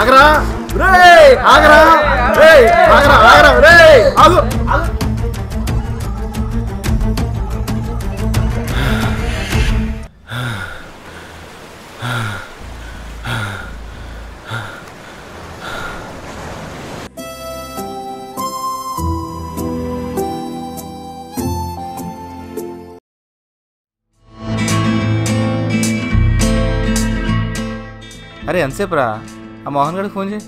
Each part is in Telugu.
ఆగరా రే ఆగరా రే ఆగరా ఆగరా రే ఆగు అరే ఎంతసేపు రా ఆ మోహన్ గారికి ఫోన్ చేయి.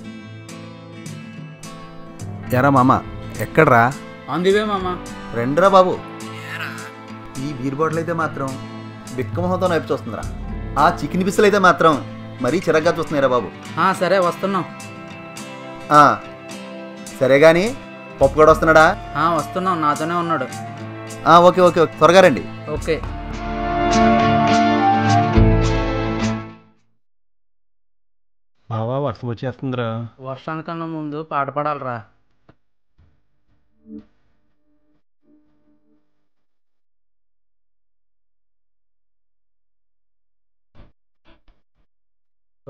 ఎరా మామ ఎక్కడ్రా? అందువే మామ. రెండురా బాబు. ఈ బీర్ బాటిల్ అయితే మాత్రం బిక్కమొహంతో నైపు చూస్తుందిరా. ఆ చికెన్ పిస్సులు అయితే మాత్రం మరీ చిరగ్గా చూస్తున్నాయిరా బాబు. సరే వస్తున్నాం. సరే కానీ పప్పు కూడా వస్తున్నాడా? వస్తున్నాం, నాతోనే ఉన్నాడు. ఓకే ఓకే ఓకే త్వరగా రండి. ఓకే. బావా వర్షం వచ్చేస్తుందిరా. వర్షానికన్నా ముందు పాట పాడాలరా.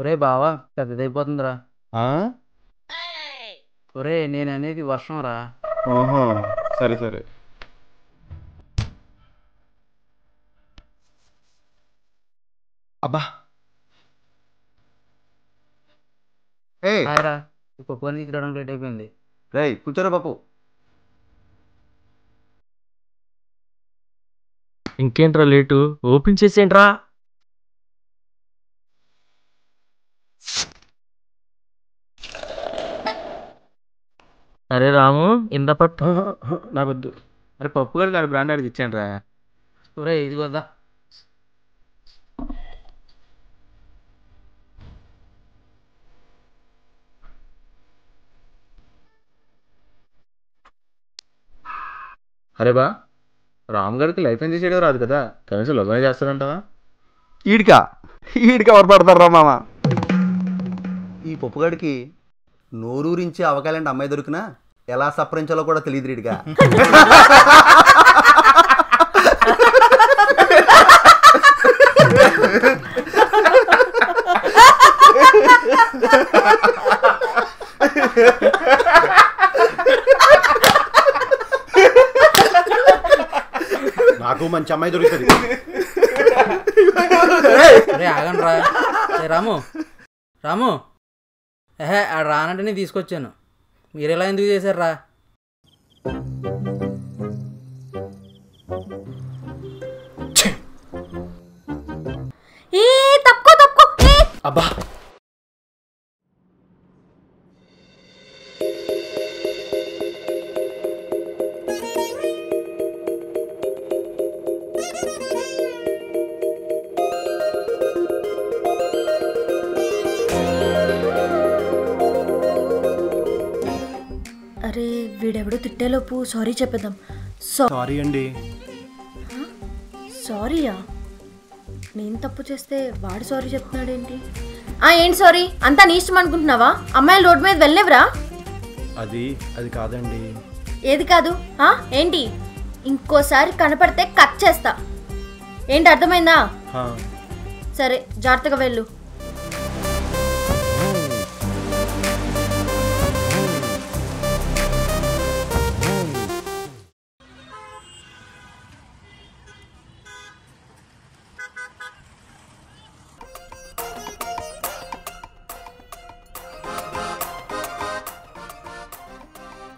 ఒరే బావా పెద్దదైపోతుందిరా. ఒరే నేను అనేది వర్షం రా. ఓహో సరే సరే. అబ్బా హాయ్రా, పప్పు అని తీసుకురావడానికి లేట్ అయిపోయింది. రేయ్ కూర్చోరా బాపు. ఇంకేంట్రా లేటు? ఓపెన్ చేసేయండిరా. అరే రాము ఇంద పట్టు. నాకొద్దు. అరే పప్పు గారికి ఆడు బ్రాండ్ ఆడికి ఇచ్చాను రా. ఒరే ఇది వద్దా. అరే బా, రామ్ గారికి లైఫ్ ఎంజాయ్ చేయడం రాదు కదా, కనీసం లగ్నం చేస్తారంటావా? ఈడికా ఎవరు పడతారా మామ? ఈ పప్పుగాడికి నోరూరించి అవకాలంటే అమ్మాయి దొరికినా ఎలా సప్పరించాలో కూడా తెలియదు ఈడిగా. నాకు మంచి అమ్మాయి దొరుకుతుంది. ఆగండి రా. రాము రాము ఆడు రానంటే నేను తీసుకొచ్చాను. మీరు ఎలా ఎందుకు చేశారు రా? అబ్బా అరే వీడెవడో తిట్టేలోపు సారీ చెప్పేద్దాం. సారీ అండి. సారీయా? నేను తప్పు చేస్తే వాడు సారీ చెప్తున్నాడేంటి? ఏంటి సారీ? అంతా నీ ఇష్టం అనుకుంటున్నావా? అమ్మాయిలు రోడ్డు మీద వెళ్ళలేవురా? అది కాదండి. ఏది కాదు? ఏంటి? ఇంకోసారి కనపడితే కట్ చేస్తా. ఏంటి అర్థమైందా? సరే జాగ్రత్తగా వెళ్ళు.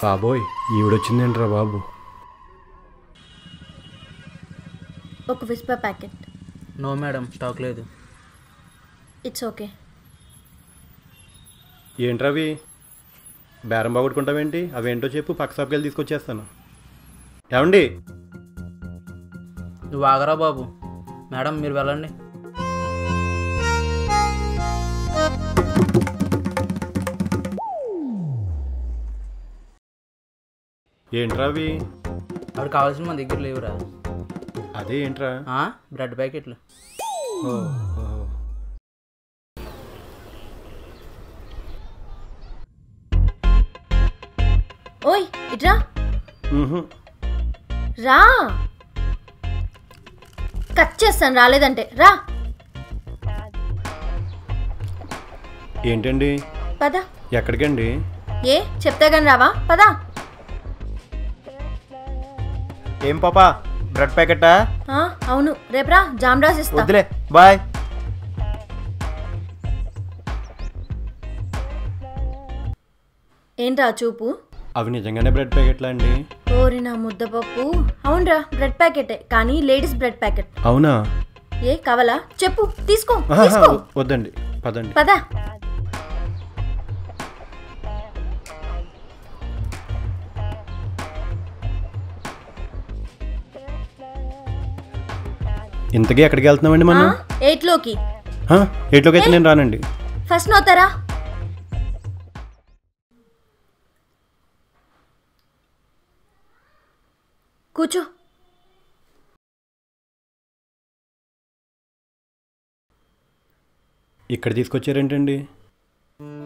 బాబోయ్ ఈవిడొచ్చిందేంట్రా బాబు. ఒక Whisper packet. No madam, stock లేదు. It's okay. ఏంట్రవి బేరం బాగొట్టుకుంటావేంటి? అవేంటో చెప్పు, పక్క షాప్కి వెళ్ళి తీసుకొచ్చేస్తాను. ఏమండి? నువ్వు ఆగరా బాబు. మేడం మీరు వెళ్ళండి. ఏంట్రా అవి? అవి కావాల్సిన మన దగ్గర లేవురా. అదే ఏంట్రా? బ్రెడ్ ప్యాకెట్లు. ఓయ్ ఇట్రా. రా, కట్ చేస్తాను రాలేదంటే రా. ఏంటండి పద. ఎక్కడికండి? ఏ చెప్తా కానీ రావా? పద. ఏం పాపా, బ్రెడ్ ప్యాకెటా? అవును, రేపురా, జామ్ రాసిస్తా. వద్దులే, బాయ్. ఏంట్రా చూపు? అవి నిజంగానే బ్రెడ్ ప్యాకెట్లా అండి? ఓరి నా ముద్దపప్పు. అవునరా, బ్రెడ్ ప్యాకెటే, కానీ లేడీస్ బ్రెడ్ ప్యాకెట్. అవునా? ఏ కావాలా చెప్పు, తీసుకో. వద్దండి, పదండి. పద. ఇంతకీ ఎక్కడికి వెళ్తున్నామండి మనం? 8లోకి. 8లోకి అయితే నేను రానండి. ఫస్ట్ నోతారా? కూర్చో. ఇక్కడ తీసుకొచ్చారేంటండి?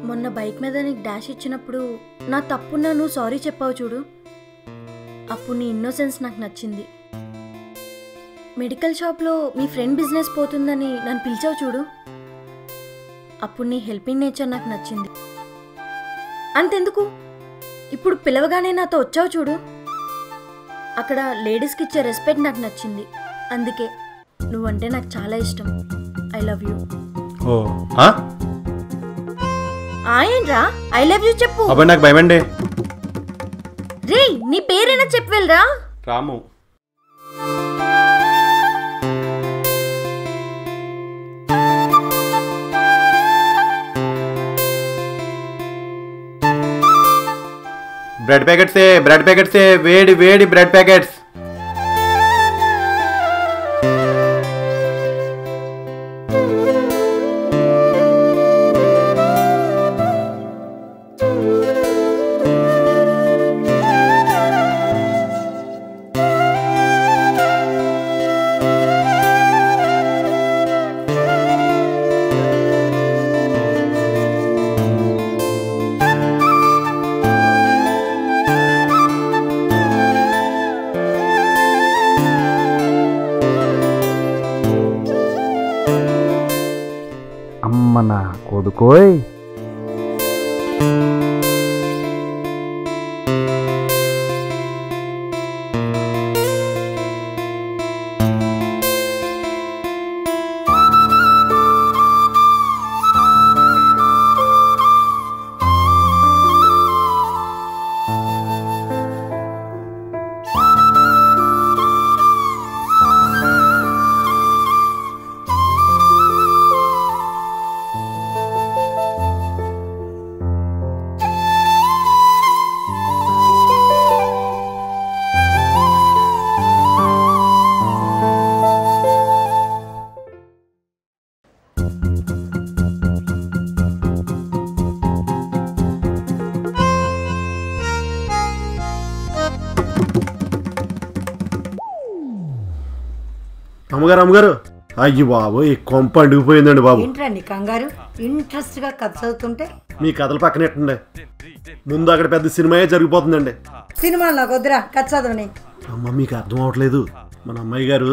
మొన్న బైక్ మీద నీకు డాష్ ఇచ్చినప్పుడు నా తప్పున్నా నువ్వు సారీ చెప్పావు చూడు, అప్పుడు నీ ఇన్నోసెన్స్ నాకు నచ్చింది. మెడికల్ షాప్లో మీ ఫ్రెండ్ బిజినెస్ పోతుందని నన్ను పిలిచావు చూడు, అప్పుడు నీ హెల్పింగ్ నేచర్ నాకు నచ్చింది. అంతెందుకు, ఇప్పుడు పిలవగానే నాతో వచ్చావు చూడు, అక్కడ లేడీస్కి ఇచ్చే రెస్పెక్ట్ నాకు నచ్చింది. అందుకే నువ్వంటే నాకు చాలా ఇష్టం. I love you. ఓ ఏంట్రా ఐ లవ్ యూ చెప్పు. అబ్బాయి నాకు భయమండి. రే నీ పేరైనా చెప్పు వెళ్ళరా. రాము. బ్రెడ్ ప్యాకెట్సే వేడి వేడి బ్రెడ్ ప్యాకెట్స్. అమ్మ నా కొడుకోయ్. అమ్మగారు అయ్యి బాబు ఈ కొంప అండిపోయిందండి బాబు. ఏంటండి కంగారు? ఇంట్రెస్ట్ గా కథ చదువుతుంటే మీ కథలు పక్కనెట్టండి, ముందు అక్కడ పెద్ద సినిమాయే జరిగిపోతుందండి. సినిమా నాకు వద్దురా, కథ చదవని. అమ్మ మీకు అర్థం అవట్లేదు, మన అమ్మాయి గారు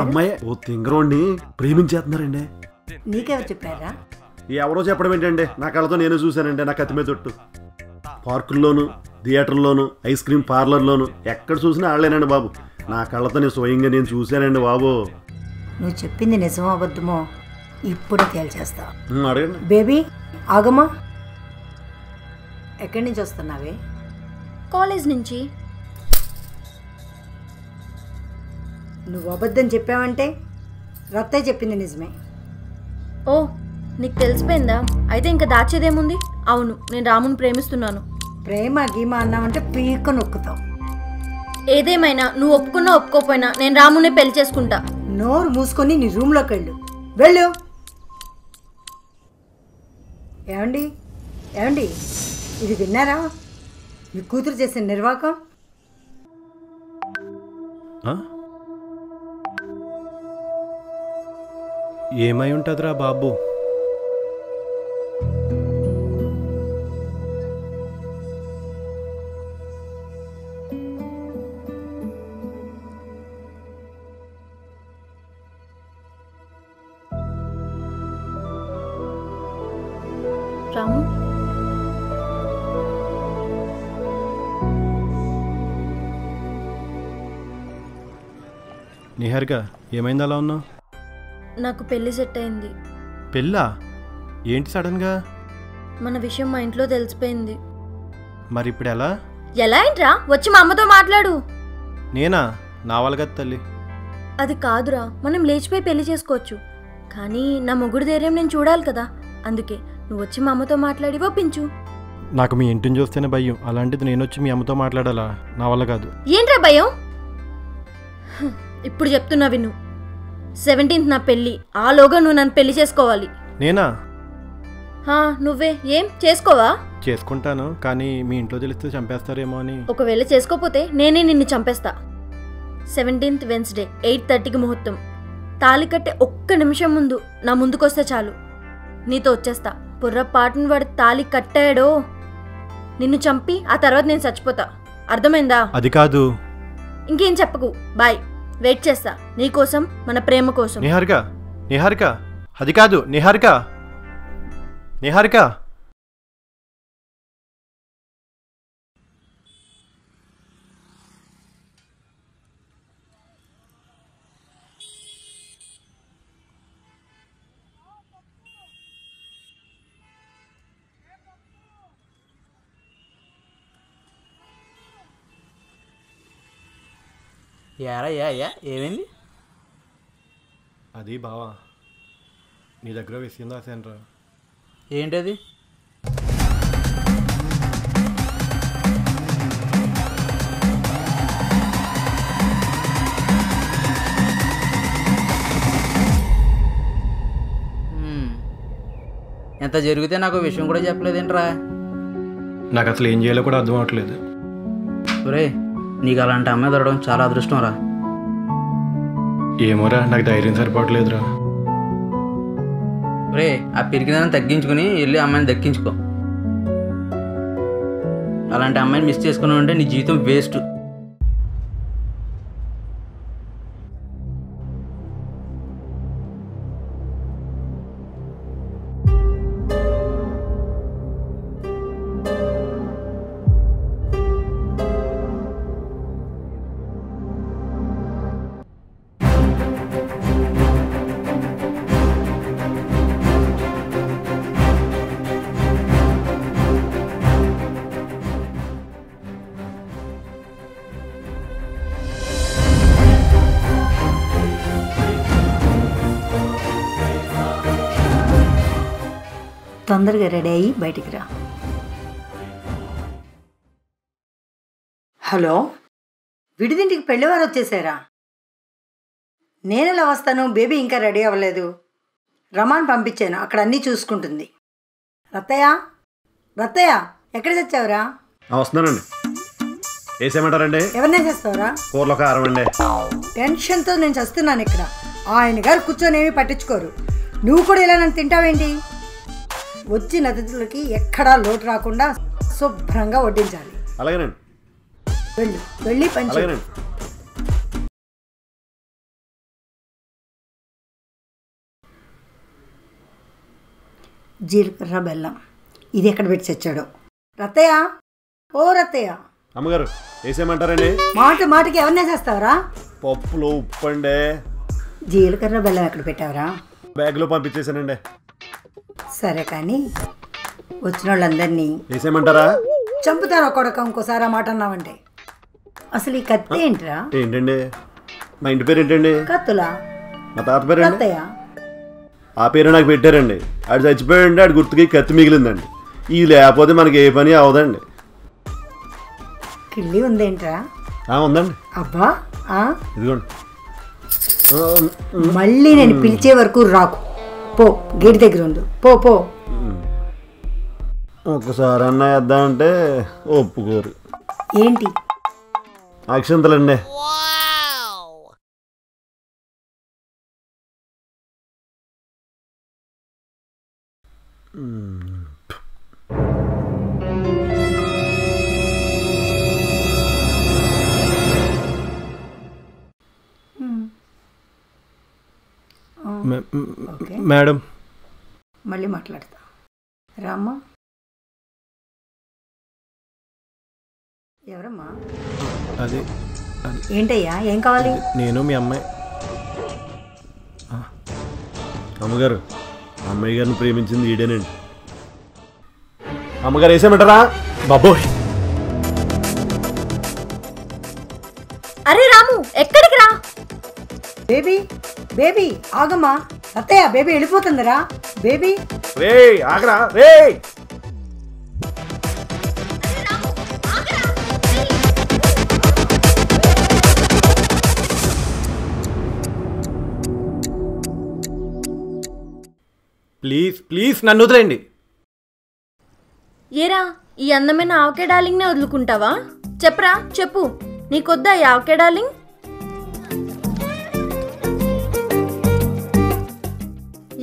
అమ్మాయి ఓ తింగరోడిని ప్రేమించేస్తున్నారండి. నీకెవరు చెప్పారా? ఎవరో చెప్పడం ఏంటండి, నా కళ్ళతో నేనే చూశానండి. నా కత్తి మీద తొట్టు పార్కుల్లోను, థియేటర్లోను, ఐస్ క్రీమ్ పార్లర్లోను ఎక్కడ చూసినా ఆడలేనండి బాబు. నా కళ్ళతో నేను స్వయంగా నేను చూశానండి బాబు. నువ్వు చెప్పింది నిజమో అబద్ధమో ఇప్పుడే తేల్చేస్తా. అడగండి. బేబీ ఆగమా, ఎక్కడి నుంచి వస్తున్నావే? కాలేజ్ నుంచి. నువ్వు అబద్ధం చెప్పావంటే రత్తయ్య చెప్పింది నిజమే. ఓ నీకు తెలిసిపోయిందా? అయితే ఇంకా దాచేదేముంది. అవును, నేను రాముని ప్రేమిస్తున్నాను. ప్రేమ గీమ అన్నావంటే పీక నొక్కుతావు. ఏదేమైనా నువ్వు ఒప్పుకున్నా ఒప్పుకోపోయినా నేను రామునే పెళ్లి చేసుకుంటా. నోరు మూసుకొని నీ రూమ్లోకి వెళ్ళు. ఏమండి ఏమండి, ఇది విన్నారా? మీ కూతురు చేసిన నిర్వాకం. ఏమై ఉంటుందిరా బాబు? రాము నిహారిక ఏమైంది అలా ఉన్నావు? నాకు పెళ్లి సెట్ అయింది. పెళ్ళా? ఏంటి సడన్గా? మన విషయం మా ఇంట్లో తెలిసిపోయింది. మరి ఇప్పుడు ఎలా? ఎలా ఏంట్రా? వచ్చి మా అమ్మతో మాట్లాడు. నేనా? నా వాళ్ళ కదా తల్లి. అది కాదురా, మనం లేచిపోయి పెళ్లి చేసుకోవచ్చు. కానీ నా మొగుడు ధైర్యం నేను చూడాలి కదా. అందుకే నువ్వు వచ్చి మా అమ్మతో మాట్లాడి ఒప్పించు. నాకు మీ ఇంటిని చూస్తేనే భయం, అలాంటిది నేను వచ్చి మీ అమ్మతో మాట్లాడాలా? నా వల్ల కాదు. ఏంట్రా భయం? ఇప్పుడు చెప్తున్నా విను. 17th నా పెళ్ళి. ఆలోగా నువ్వు నన్ను పెళ్లి చేసుకోవాలి. నేనా? నువ్వే ఏం చేసుకోవా? చేసుకుంటాను, కానీ మీ ఇంట్లో తెలిస్తే చంపేస్తారేమో అని. ఒకవేళ చేసుకోపోతే నేనే నిన్ను చంపేస్తా. 17th వెన్స్డే 8:30కి ముహూర్తం. తాళి కట్టే ఒక్క నిమిషం ముందు నా ముందుకొస్తే చాలు, నీతో వచ్చేస్తా. పొర్రపాటును వాడు తాళి కట్టాడో నిన్ను చంపి ఆ తర్వాత నేను చచ్చిపోతా. అర్థమైందా? అది కాదు. ఇంకేం చెప్పకు. బాయ్. వెయిట్ చేస్తా నీకోసం, మన ప్రేమ కోసం. నిహారిక, నిహారిక, అది కాదు. నిహారిక, నిహారిక. ఏమైంది? అది బావా, నీ దగ్గర విషయం రాశానురా. ఏంటది? ఎంత జరిగితే నాకు విషయం కూడా చెప్పలేదేంట్రా? నాకు అసలు ఏం చేయాలో కూడా అర్థం అవట్లేదు. ఒరే, నీకు అలాంటి అమ్మాయి దొరకడం చాలా అదృష్టం రా. ఏమోరా, నాకు ధైర్యం సరిపోవట్లేదురా. ఒరే, ఆ పిరికిదాన్ని తగ్గించుకుని వెళ్ళి అమ్మాయిని దక్కించుకో. అలాంటి అమ్మాయిని మిస్ చేసుకున్నావు అంటే నీ జీవితం వేస్ట్. తొందరగా రెడీ అయ్యి బయటికి రా. హలో, విడిదింటికి పెళ్ళివారు వచ్చేసారా? నేనెలా వస్తాను? బేబీ ఇంకా రెడీ అవ్వలేదు. రమాన్ పంపించాను, అక్కడ అన్నీ చూసుకుంటుంది. రత్తయ్య, రత్తయ్య, ఎక్కడ తెచ్చావురా? వస్తున్నానండి. వేసేయమంటారండి? ఎవరినే చేస్తావురా? కూరలో కారం అండి. టెన్షన్తో నేను చస్తున్నాను ఇక్కడ. ఆయన గారు కూర్చొని ఏమీ పట్టించుకోరు. నువ్వు కూడా ఇలా నన్ను తింటావేంటి? వచ్చిన అతిథులకి ఎక్కడా లోటు రాకుండా శుభ్రంగా వడ్డించాలి. అలాగేనండి. వెళ్ళి పని చేయి. అలాగేనండి. జీలకర్ర బెల్లం ఇది ఎక్కడ పెట్టి తెచ్చాడో. రత్తయ్య, ఓ రత్తయ్య. అమ్మగారు, వేసేయమంటారండి? మాటకి ఎవరినే చేస్తావరా? పప్పులో ఉప్పు అండి. జీలకర్ర బెల్లం ఎక్కడ పెట్టావరా? బ్యాగ్లో పంపించేసానండి. సరే కానీ వచ్చిన వాళ్ళందరినీ వేసేయమంటారా? చంపుతాను కొడక ఇంకోసారి ఆ మాట అన్నావంటే. అసలు ఈ కత్తి ఏంటిరా? ఏంటండి? మా ఇంటి పేరు ఏంటండి? కత్తులా? మా తాత పేరు రత్తయ్య. ఆ పేరు నాకు పెట్టారండి. ఆడు చచ్చిపోయాడండి, ఆడు గుర్తుకి కత్తి మిగిలిందండి. ఇది లేకపోతే మనకి ఏ పని అవదండి. కిళ్ళి ఉందేంట్రా? ఉందండి. అబ్బా, ఇదిగోండి. మళ్ళీ నేను పిలిచే వరకు రాకు. పో, గేట్ దగ్గర ఉండు. పో పో. ఒకసారి అన్న వేద్దామంటే ఒప్పుకోరు. ఏంటి? అక్షంతలండి. మేడం, మళ్ళీ మాట్లాడతా. రామ్మా. ఎవరమ్మా? అది ఏంటయ్యా, ఏం కావాలి? నేను మీ అమ్మాయి. అమ్మగారు, అమ్మాయి గారిని ప్రేమించింది ఈడేనండి. అమ్మగారు వేసేమంటారా? బాబోయ్, అరే రాము, ఎక్కడికి రా? బేబీ బేబీ ఆగమ్మా. అత్తయ్య, బేబీ వెళ్ళిపోతుందిరా. బేబీ రే ఆగరా రే. ప్లీజ్ ప్లీజ్ నన్ను వదిలేండి. ఏరా, ఈ అందమైన ఆవకే డార్లింగ్నే వదులుకుంటావా? చెప్పరా, చెప్పు, నీకొద్దా ఈ ఆవకే డార్లింగ్?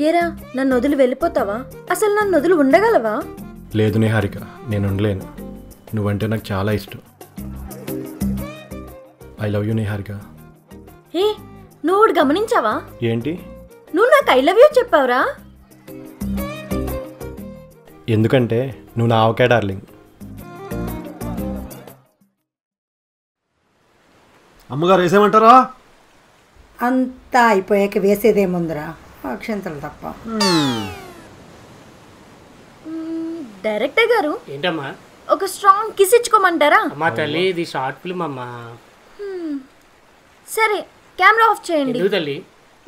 ఏరా, నన్ను వదిలి వెళ్ళిపోతావా? అసలు నన్ను వదిలి ఉండగలవా? లేదు నిహారిక, నేను ఉండలేను. నువ్వంటే నాకు చాలా ఇష్టం. I love you Niharika. Hey, నువ్వు ఒకటి గమనించావా? ఏంటి? నువ్వు నాకు ఐ లవ్ యూ చెప్పావురా. ఎందుకంటే నువ్వు నా ఆవకాయ డార్లింగ్. అమ్మగారు వేసేమంటారా? అంతా అయిపోయాక వేసేదేముందిరా, అక్షంతలు తప్ప. డైరెక్టర్ గారు, ఏంటమ్మా? ఒక స్ట్రాంగ్ కిస్ ఇచ్చుకోమంటారా? అమ్మా తల్లి, ఇది షార్ట్ ఫిల్మ్ అమ్మా. సరే, కెమెరా ఆఫ్ చేయండి. ఎందుకు తల్లి?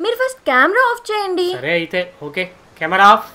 మీరు ఫస్ట్ కెమెరా ఆఫ్ చేయండి. సరే అయితే ఓకే, కెమెరా ఆఫ్.